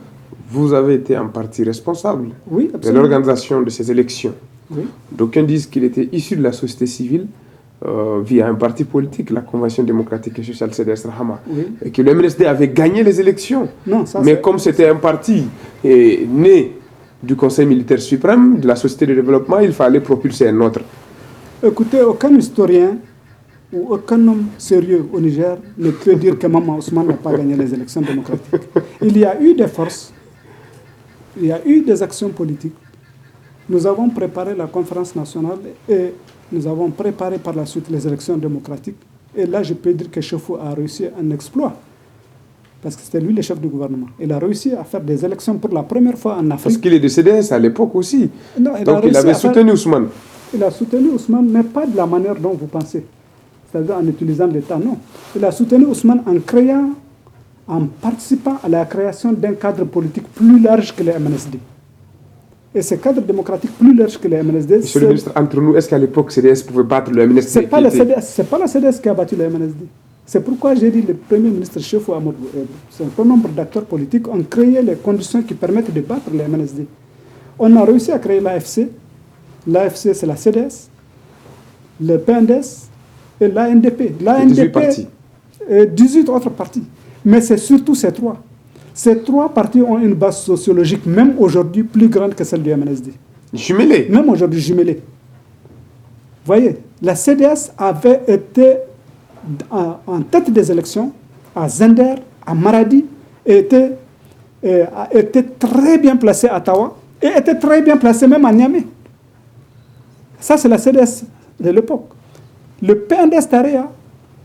Vous avez été en partie responsable de absolument. l'organisation de ces élections. Oui. D'aucuns disent qu'il était issu de la société civile via un parti politique, la Convention démocratique et sociale CDS Rahama, et que le MNSD avait gagné les élections. Non, ça, mais comme c'était un parti né du Conseil militaire suprême, de la société de développement, il fallait propulser un autre. Écoutez, aucun historien ou aucun homme sérieux au Niger ne peut dire que Maman Ousmane n'a pas gagné les élections démocratiques. Il y a eu des forces, il y a eu des actions politiques. Nous avons préparé la conférence nationale et nous avons préparé par la suite les élections démocratiques. Et là, je peux dire que Chefou a réussi un exploit. Parce que c'était lui le chef du gouvernement. Il a réussi à faire des élections pour la première fois en Afrique. Parce qu'il est de CDS à l'époque aussi. Non, donc il avait soutenu Ousmane. Il a soutenu Ousmane, mais pas de la manière dont vous pensez. C'est-à-dire en utilisant l'État, non. Il a soutenu Ousmane en participant à la création d'un cadre politique plus large que le MNSD. Et ce cadre démocratique plus large que le MNSD... Monsieur le ministre, entre nous, est-ce qu'à l'époque, CDS pouvait battre le MNSD? Ce n'est pas la CDS qui a battu le MNSD. C'est pourquoi j'ai dit le Premier ministre Chefou Amadou, un certain nombre d'acteurs politiques ont créé les conditions qui permettent de battre le MNSD. On a réussi à créer l'AFC. L'AFC, c'est la CDS, le PNDS et l'ANDP. L'ANDP, 18 partis. 18 autres partis. Mais c'est surtout ces trois. Ces trois partis ont une base sociologique, même aujourd'hui, plus grande que celle du MNSD. Jumelée. Même aujourd'hui, jumelée. Vous voyez, la CDS avait été en tête des élections à Zender, à Maradi, et a été très bien placée à Tawa, et était très bien placée même à Niamey. Ça, c'est la CDS de l'époque. Le PNDS Tarea,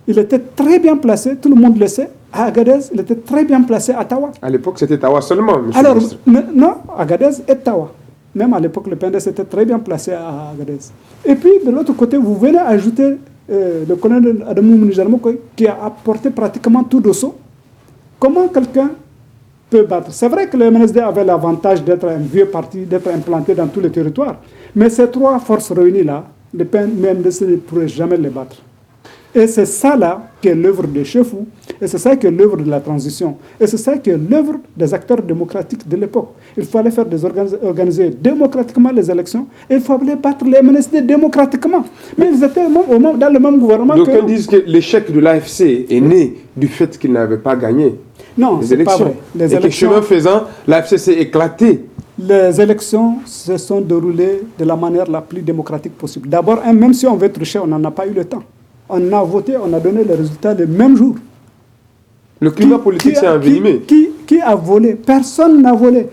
il était très bien placé, tout le monde le sait. À Agadez, il était très bien placé à Tawa. À l'époque, c'était Tawa seulement, monsieur Alors, le ministre. non, Agadez et Tawa. Même à l'époque, le PNDS était très bien placé à Agadez. Et puis, de l'autre côté, vous venez ajouter le colonel Adamou Mounijarmo qui a apporté pratiquement tout Dosso. Comment quelqu'un peut battre? C'est vrai que le MNSD avait l'avantage d'être un vieux parti, d'être implanté dans tous les territoires. Mais ces trois forces réunies-là, le MNSD ne pourrait jamais les battre. Et c'est ça là qui est l'œuvre de Chefou, et c'est ça qui est l'œuvre de la transition, et c'est ça qui est l'œuvre des acteurs démocratiques de l'époque. Il fallait faire organiser démocratiquement les élections, et il fallait battre les MNSD démocratiquement. Mais ils étaient dans le même gouvernement. D'aucuns disent que l'échec de l'AFC est né du fait qu'il n'avait pas gagné les élections. Pas vrai. Et que chemin faisant, l'AFC s'est éclaté. Les élections se sont déroulées de la manière la plus démocratique possible. D'abord, même si on veut tricher, on n'en a pas eu le temps. On a voté, on a donné les résultats le même jour. Le climat politique s'est envenimé. Qui a volé? Personne n'a volé.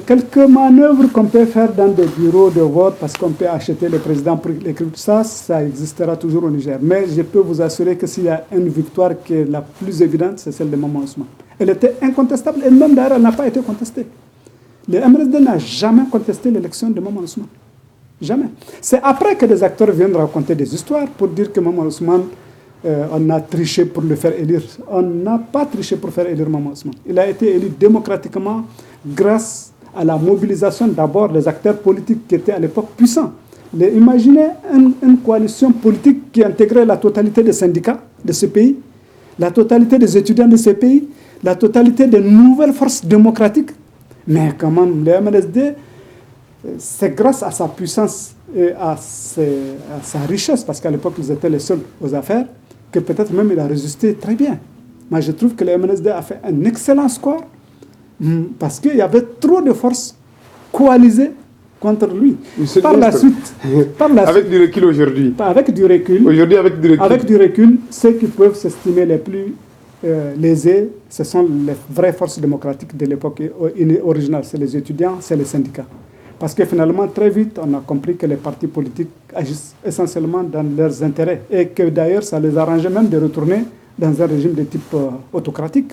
Quelques manœuvres qu'on peut faire dans des bureaux de vote parce qu'on peut acheter le président pour l'écrire, ça existera toujours au Niger. Mais je peux vous assurer que s'il y a une victoire qui est la plus évidente, c'est celle de Maman Ousmane. Elle était incontestable et même d'ailleurs, elle n'a pas été contestée. Le MNSD n'a jamais contesté l'élection de Maman Ousmane. Jamais. C'est après que des acteurs viennent raconter des histoires pour dire que Maman Ousmane, on a triché pour le faire élire. On n'a pas triché pour faire élire Maman Ousmane. Il a été élu démocratiquement grâce à la mobilisation d'abord des acteurs politiques qui étaient à l'époque puissants. Imaginez une coalition politique qui intégrait la totalité des syndicats de ce pays, la totalité des étudiants de ce pays, la totalité des nouvelles forces démocratiques. Mais quand même, le MNSD, c'est grâce à sa puissance et à sa richesse, parce qu'à l'époque, ils étaient les seuls aux affaires, que peut-être même il a résisté très bien. Moi, je trouve que le MNSD a fait un excellent score, parce qu'il y avait trop de forces coalisées contre lui. Par la suite, avec du recul aujourd'hui. Avec du recul. Aujourd'hui, avec du recul. Avec du recul, ceux qui peuvent s'estimer les plus lésés, ce sont les vraies forces démocratiques de l'époque originale. C'est les étudiants, c'est les syndicats. Parce que finalement, très vite, on a compris que les partis politiques agissent essentiellement dans leurs intérêts et que d'ailleurs, ça les arrangeait même de retourner dans un régime de type autocratique.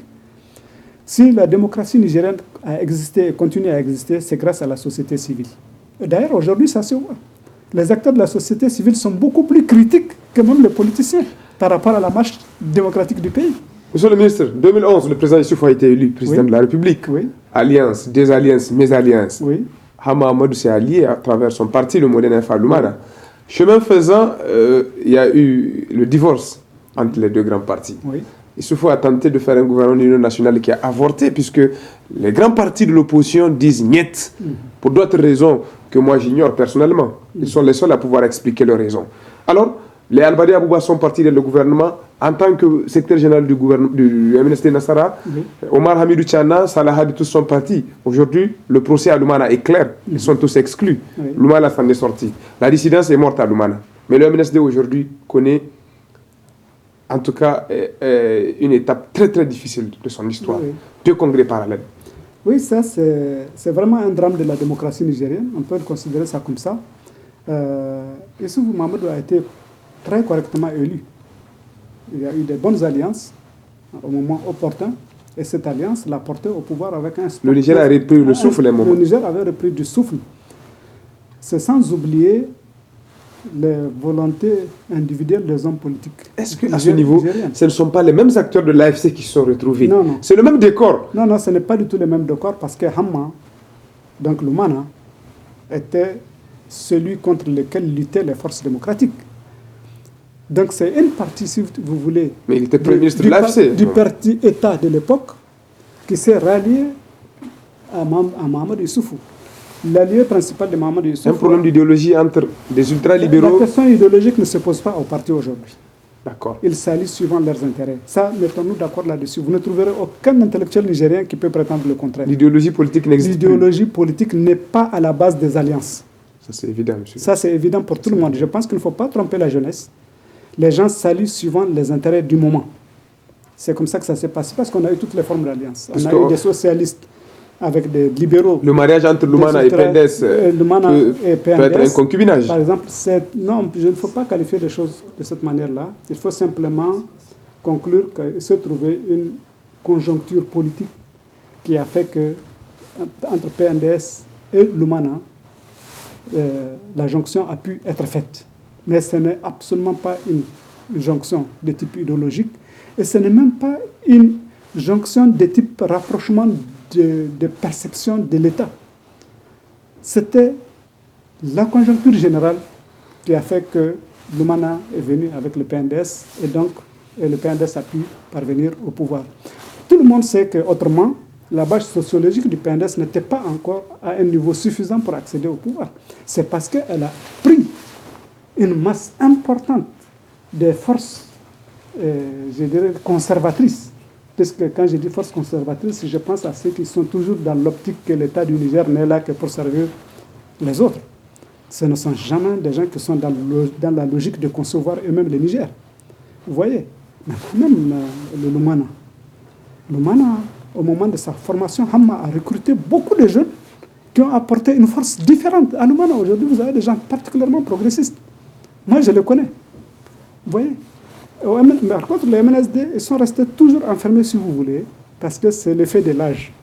Si la démocratie nigérienne a existé et continue à exister, c'est grâce à la société civile. D'ailleurs, aujourd'hui, ça se voit. Les acteurs de la société civile sont beaucoup plus critiques que même les politiciens par rapport à la marche démocratique du pays. Monsieur le ministre, 2011, le président Issoufou a été élu président de la République. Oui. Alliance, désalliance, mésalliance. Oui. Hama Amadou s'est allié à travers son parti, le Modène Infa Lumana. Chemin faisant, il y a eu le divorce entre les deux grands partis. Oui. Issoufou a tenté de faire un gouvernement d'union nationale qui a avorté, puisque les grands partis de l'opposition disent niet, pour d'autres raisons que moi j'ignore personnellement. Ils sont les seuls à pouvoir expliquer leurs raisons. Alors, les Albadi Abouba sont partis dans le gouvernement en tant que secrétaire général du MNSD Nassara. Omar Hamidou Tchana, Salah Hadi, tous sont partis. Aujourd'hui, le procès à Lumana est clair. Ils sont tous exclus. Lumana s'en est sorti. La dissidence est morte à Lumana. Mais le MNSD aujourd'hui connaît, en tout cas, une étape très très difficile de son histoire. Deux congrès parallèles. Oui, ça c'est vraiment un drame de la démocratie nigérienne. On peut considérer ça comme ça. Issoufou Mahamadou a été très correctement élu. Il y a eu des bonnes alliances au moment opportun, et cette alliance l'a porté au pouvoir avec un... Le Niger a repris le souffle. Le Niger avait repris du souffle. C'est sans oublier les volontés individuelles des hommes politiques. Est-ce qu'à ce niveau, ce ne sont pas les mêmes acteurs de l'AFC qui se sont retrouvés? Non, non. C'est le même décor. Non, non, ce n'est pas du tout le même décor, parce que Hamma, donc Lumana, était celui contre lequel luttaient les forces démocratiques. Donc c'est une partie, si vous voulez, mais il était Premier ministre de l'AFC, du parti État de l'époque, qui s'est rallié à Mahamadou Issoufou. L'allié principal de Mahamadou Issoufou. Un problème d'idéologie entre des ultralibéraux. La question idéologique ne se pose pas au parti aujourd'hui. D'accord. Ils s'allient suivant leurs intérêts. Ça, mettons-nous d'accord là-dessus. Vous ne trouverez aucun intellectuel nigérien qui peut prétendre le contraire. L'idéologie politique n'existe plus. L'idéologie politique n'est pas à la base des alliances. Ça, c'est évident, monsieur. Ça, c'est évident pour tout le monde. Je pense qu'il ne faut pas tromper la jeunesse. Les gens s'allient suivant les intérêts du moment. C'est comme ça que ça s'est passé, parce qu'on a eu toutes les formes d'alliance. On a eu des socialistes avec des libéraux. Le mariage entre Lumana et PNDS peut être un concubinage. Par exemple, non, il ne faut pas qualifier les choses de cette manière-là. Il faut simplement conclure qu'il se trouvait une conjoncture politique qui a fait que, entre PNDS et Lumana, la jonction a pu être faite. Mais ce n'est absolument pas une jonction de type idéologique, et ce n'est même pas une jonction de type rapprochement de perception de l'État. C'était la conjoncture générale qui a fait que Lumana est venu avec le PNDS, et donc le PNDS a pu parvenir au pouvoir. Tout le monde sait qu'autrement, la base sociologique du PNDS n'était pas encore à un niveau suffisant pour accéder au pouvoir. C'est parce qu'elle a pris une masse importante des forces, je dirais, conservatrices. Parce que quand je dis forces conservatrices, je pense à ceux qui sont toujours dans l'optique que l'État du Niger n'est là que pour servir les autres. Ce ne sont jamais des gens qui sont dans la logique de concevoir eux-mêmes le Niger. Vous voyez, mais même le Lumana. Lumana, au moment de sa formation, Hamma a recruté beaucoup de jeunes qui ont apporté une force différente. À Lumana, aujourd'hui, vous avez des gens particulièrement progressistes. Moi, je les connais. Vous voyez. Mais par contre, les MNSD, ils sont restés toujours enfermés, si vous voulez, parce que c'est l'effet de l'âge.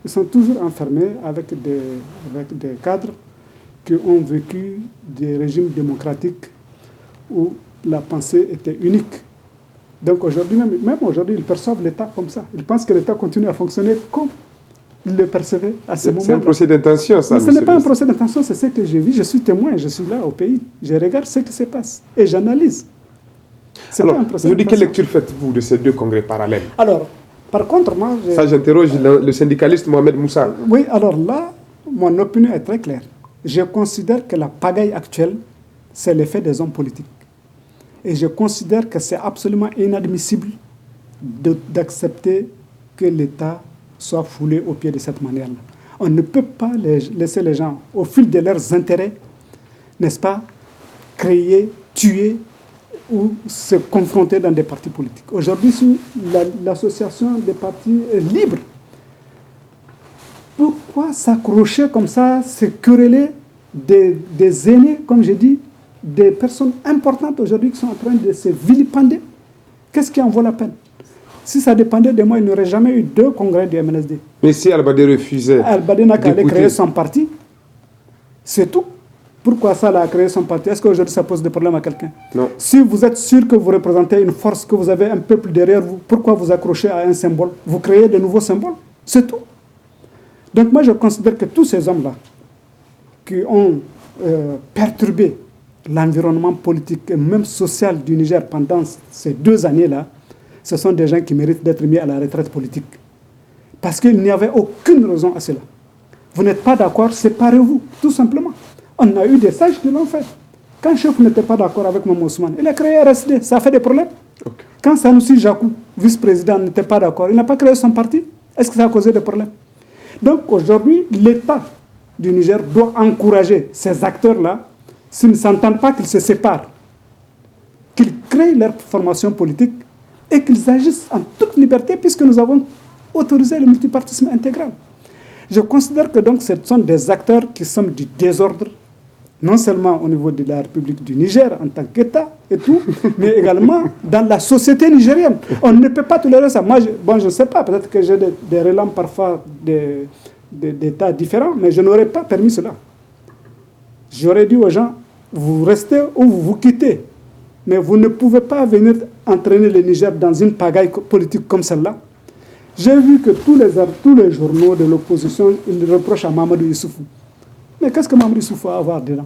Ils sont toujours enfermés avec des cadres qui ont vécu des régimes démocratiques où la pensée était unique. Donc aujourd'hui, même aujourd'hui, ils perçoivent l'État comme ça. Ils pensent que l'État continue à fonctionner comme ils le percevaient à ce moment-là. C'est un procès d'intention, ça. Mais ce n'est pas un procès d'intention, c'est ce que je vis. Je suis témoin, je suis là au pays. Je regarde ce qui se passe et j'analyse. Alors, vous dites quelle lecture faites-vous de ces deux congrès parallèles? Alors, par contre, moi... Ça, j'interroge le syndicaliste Mohamed Moussa. Oui, alors là, mon opinion est très claire. Je considère que la pagaille actuelle, c'est l'effet des hommes politiques. Et je considère que c'est absolument inadmissible d'accepter que l'État soit foulé au pied de cette manière-là. On ne peut pas laisser les gens, au fil de leurs intérêts, n'est-ce pas, créer, tuer ou se confronter dans des partis politiques. Aujourd'hui, si l'association des partis est libre, pourquoi s'accrocher comme ça, se quereller des aînés, comme je dis, des personnes importantes aujourd'hui qui sont en train de se vilipender? Qu'est-ce qui en vaut la peine? Si ça dépendait de moi, il n'y aurait jamais eu 2 congrès du MNSD. Mais si Al-Badi refusait... Al-Badi n'a qu'à aller créer son parti. C'est tout. Pourquoi ça a créé son parti? Est-ce qu'aujourd'hui ça pose des problèmes à quelqu'un? Non. Si vous êtes sûr que vous représentez une force, que vous avez un peuple derrière vous, pourquoi vous accrochez à un symbole? Vous créez de nouveaux symboles. C'est tout. Donc moi je considère que tous ces hommes-là qui ont perturbé l'environnement politique et même social du Niger pendant ces 2 années-là, ce sont des gens qui méritent d'être mis à la retraite politique. Parce qu'il n'y avait aucune raison à cela. Vous n'êtes pas d'accord, séparez-vous, tout simplement. On a eu des sages qui l'ont fait. Quand Chef n'était pas d'accord avec Maman Ousmane, il a créé RSD, ça a fait des problèmes. Okay. Quand Sanoussi Jakou, vice-président, n'était pas d'accord, il n'a pas créé son parti. Est-ce que ça a causé des problèmes? Donc aujourd'hui, l'État du Niger doit encourager ces acteurs-là, s'ils ne s'entendent pas, qu'ils se séparent, qu'ils créent leur formation politique et qu'ils agissent en toute liberté puisque nous avons autorisé le multipartisme intégral. Je considère que donc ce sont des acteurs qui sont du désordre, non seulement au niveau de la République du Niger en tant qu'État et tout, mais également dans la société nigérienne. On ne peut pas tolérer ça. Moi, je ne sais pas, peut-être que j'ai des relents parfois d'États différents, mais je n'aurais pas permis cela. J'aurais dit aux gens, vous restez ou vous quittez, mais vous ne pouvez pas venir entraîner le Niger dans une pagaille politique comme celle-là. J'ai vu que tous les journaux de l'opposition, ils reprochent à Mamadou Issoufou. Mais qu'est-ce que Mamadou Issoufou a à voir dedans?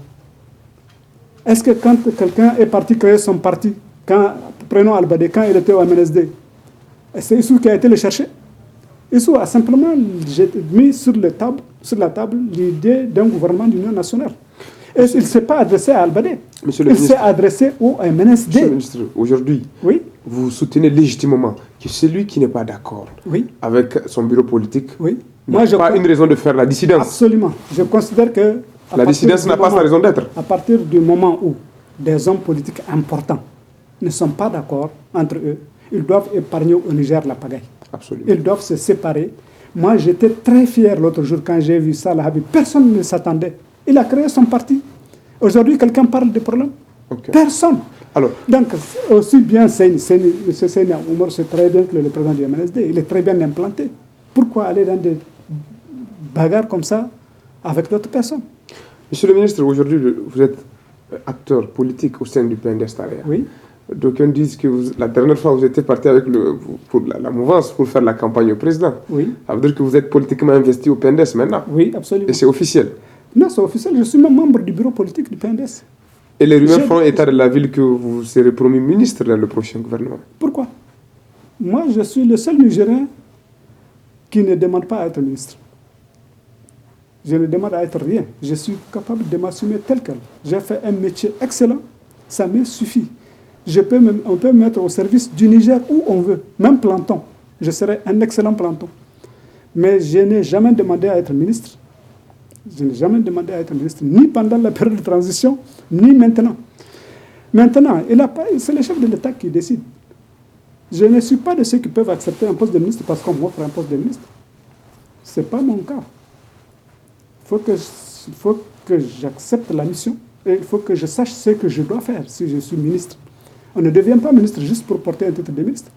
Est-ce que quand quelqu'un est parti créer son parti, prenons Albadé, quand il était au MNSD, c'est Issou qui a été le chercher? Issou a simplement mis sur la table l'idée d'un gouvernement d'union nationale. Et il ne s'est pas adressé à Albadé. Il s'est adressé au MNSD. Monsieur le ministre, aujourd'hui, oui? Vous soutenez légitimement que celui qui n'est pas d'accord avec son bureau politique n'a pas une raison de faire la dissidence. Absolument. Je considère que... La dissidence n'a pas sa raison d'être. À partir du moment où des hommes politiques importants ne sont pas d'accord entre eux, ils doivent épargner au Niger la pagaille. Absolument. Ils doivent se séparer. Moi, j'étais très fier l'autre jour quand j'ai vu ça, là, personne ne s'attendait. Il a créé son parti. Aujourd'hui, quelqu'un parle de problème? Personne. Alors, donc, aussi bien M. Seyni Oumar, c'est très bien que le président du MNSD, il est très bien implanté. Pourquoi aller dans des bagarres comme ça avec d'autres personnes? Monsieur le ministre, aujourd'hui, vous êtes acteur politique au sein du PNDS-Taraya. Oui. D'aucuns disent que la dernière fois, vous étiez parti avec pour la mouvance pour faire la campagne au président. Oui. Ça veut dire que vous êtes politiquement investi au PNDS maintenant. Oui, absolument. Et c'est officiel? Non, c'est officiel. Je suis même membre du bureau politique du PNDS. Et les rumeurs font état de la ville que vous serez promu ministre dans le prochain gouvernement. Pourquoi? Moi, je suis le seul Nigérien qui ne demande pas à être ministre. Je ne demande à être rien. Je suis capable de m'assumer tel quel. J'ai fait un métier excellent. Ça me suffit. On peut me mettre au service du Niger où on veut. Même planton. Je serai un excellent planton. Mais je n'ai jamais demandé à être ministre. Je n'ai jamais demandé à être ministre, ni pendant la période de transition, ni maintenant. Maintenant, c'est le chef de l'État qui décide. Je ne suis pas de ceux qui peuvent accepter un poste de ministre parce qu'on m'offre un poste de ministre. Ce n'est pas mon cas. Il faut que j'accepte la mission et il faut que je sache ce que je dois faire si je suis ministre. On ne devient pas ministre juste pour porter un titre de ministre.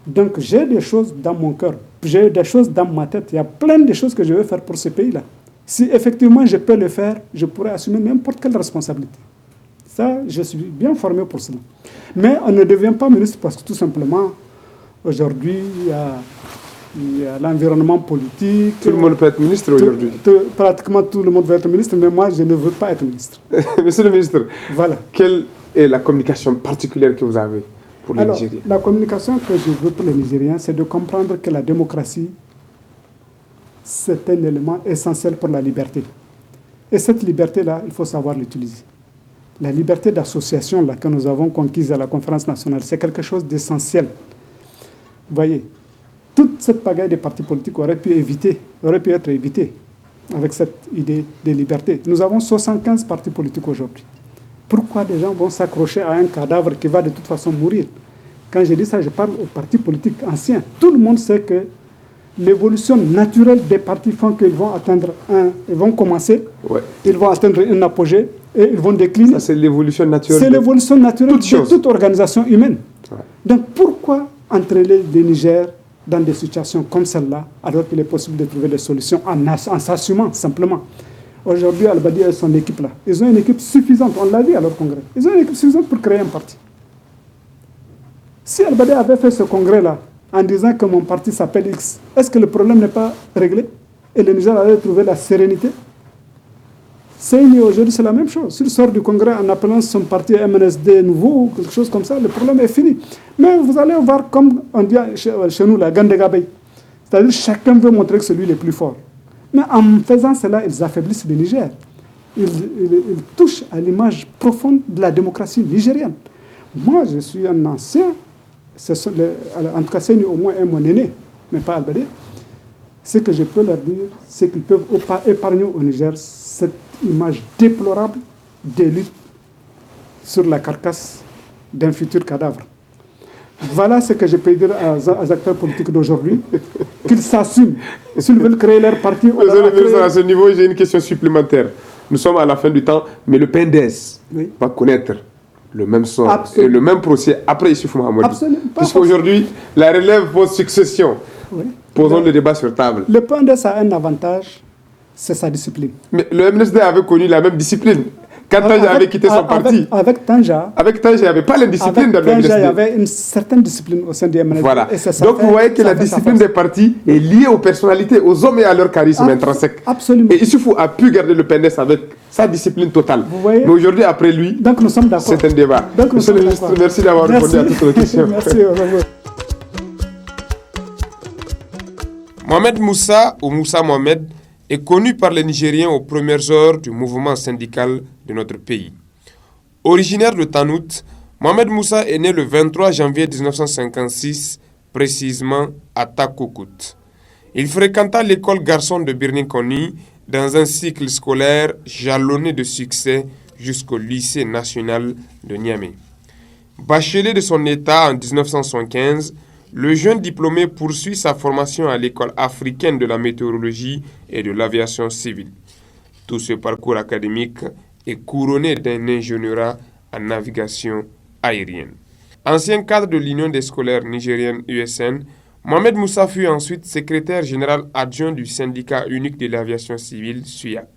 Donc j'ai des choses dans mon cœur, j'ai des choses dans ma tête. Il y a plein de choses que je veux faire pour ce pays-là. Si effectivement je peux le faire, je pourrais assumer n'importe quelle responsabilité. Ça, je suis bien formé pour cela. Mais on ne devient pas ministre parce que tout simplement, aujourd'hui, il y a l'environnement politique. Tout le monde peut être ministre aujourd'hui. Pratiquement tout le monde veut être ministre, mais moi, je ne veux pas être ministre. Monsieur le ministre, voilà. Quelle est la communication particulière que vous avez pour les Nigériens? La communication que je veux pour les Nigériens, c'est de comprendre que la démocratie, c'est un élément essentiel pour la liberté. Et cette liberté-là, il faut savoir l'utiliser. La liberté d'association là, que nous avons conquise à la conférence nationale, c'est quelque chose d'essentiel. Vous voyez, toute cette pagaille des partis politiques aurait pu être évitée avec cette idée de liberté. Nous avons 75 partis politiques aujourd'hui. Pourquoi les gens vont s'accrocher à un cadavre qui va de toute façon mourir? Quand je dis ça, je parle aux partis politiques anciens. Tout le monde sait que l'évolution naturelle des partis font qu'ils vont ils vont commencer, ils vont atteindre un apogée et ils vont décliner. Ça, c'est l'évolution naturelle. C'est l'évolution naturelle de toute organisation humaine. Ouais. Donc pourquoi entraîner le Niger dans des situations comme celle-là, alors qu'il est possible de trouver des solutions en s'assumant simplement? Aujourd'hui, Al-Badi et son équipe là, ils ont une équipe suffisante, on l'a dit à leur congrès, ils ont une équipe suffisante pour créer un parti. Si Al-Badi avait fait ce congrès-là en disant que mon parti s'appelle X, est-ce que le problème n'est pas réglé et le Niger allait trouver la sérénité? CENI aujourd'hui, c'est la même chose. S'il sort du congrès en appelant son parti MNSD nouveau ou quelque chose comme ça, le problème est fini. Mais vous allez voir, comme on dit chez nous, la Gandegabey. C'est-à-dire chacun veut montrer que c'est lui le plus fort. Mais en faisant cela, ils affaiblissent le Niger. Ils touchent à l'image profonde de la démocratie nigérienne. Moi, je suis un ancien, en tout cas, c'est au moins un mon aîné, mais pas Al-Badi. Ce que je peux leur dire, c'est qu'ils peuvent épargner au Niger cette image déplorable des luttes sur la carcasse d'un futur cadavre. Voilà ce que je peux dire aux acteurs politiques d'aujourd'hui, qu'ils s'assument. S'ils veulent créer leur parti... À ce niveau, j'ai une question supplémentaire. Nous sommes à la fin du temps, mais le PNDS va connaître le même sort et le même procès après Issoufou Mahamadou. Absolument. Puisqu'aujourd'hui, la relève post-succession. Oui. Posons le débat sur table. Le PNDS a un avantage, c'est sa discipline. Mais le MNSD avait connu la même discipline. Quand Tanja avait quitté son parti. Avec Tanja, il n'y avait pas l'indiscipline dans le MNSD. Il y avait une certaine discipline au sein du MNSD. Voilà. Donc vous voyez que la discipline des partis est liée aux personnalités, aux hommes et à leur charisme intrinsèque. Absolument. Et Issoufou a pu garder le PNDS avec sa discipline totale. Mais aujourd'hui, après lui, donc nous sommes d'accord. C'est un débat. Monsieur le ministre, merci d'avoir répondu à toutes les questions. Merci. Mohamed Moussa, ou Moussa Mohamed, est connu par les Nigériens aux premières heures du mouvement syndical de notre pays. Originaire de Tanout, Mohamed Moussa est né le 23 janvier 1956, précisément à Takoukout. Il fréquenta l'école garçon de Birni-Koni dans un cycle scolaire jalonné de succès jusqu'au lycée national de Niamey. Bachelier de son état en 1975, le jeune diplômé poursuit sa formation à l'école africaine de la météorologie et de l'aviation civile. Tout ce parcours académique est couronné d'un ingénierat en navigation aérienne. Ancien cadre de l'Union des scolaires nigériennes USN, Mohamed Moussa fut ensuite secrétaire général adjoint du syndicat unique de l'aviation civile SUYAC,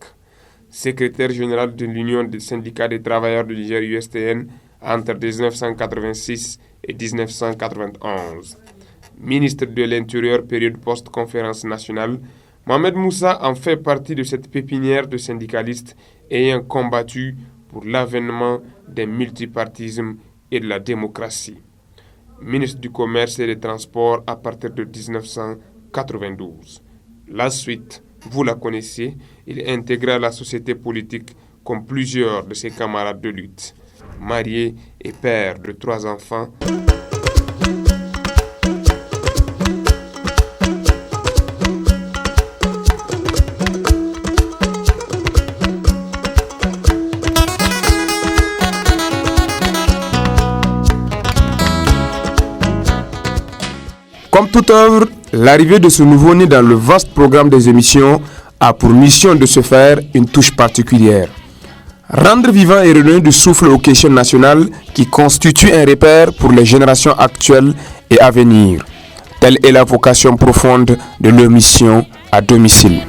secrétaire général de l'Union des syndicats des travailleurs du Niger USTN entre 1986 et 1991. Ministre de l'Intérieur période post-conférence nationale, Mohamed Moussa en fait partie de cette pépinière de syndicalistes ayant combattu pour l'avènement d'un multipartisme et de la démocratie. Ministre du Commerce et des Transports à partir de 1992. La suite, vous la connaissez, il intégra la société politique comme plusieurs de ses camarades de lutte. Marié et père de 3 enfants. Comme toute œuvre, l'arrivée de ce nouveau-né dans le vaste programme des émissions a pour mission de se faire une touche particulière. Rendre vivant et redonner du souffle aux questions nationales qui constituent un repère pour les générations actuelles et à venir. Telle est la vocation profonde de leur mission à domicile.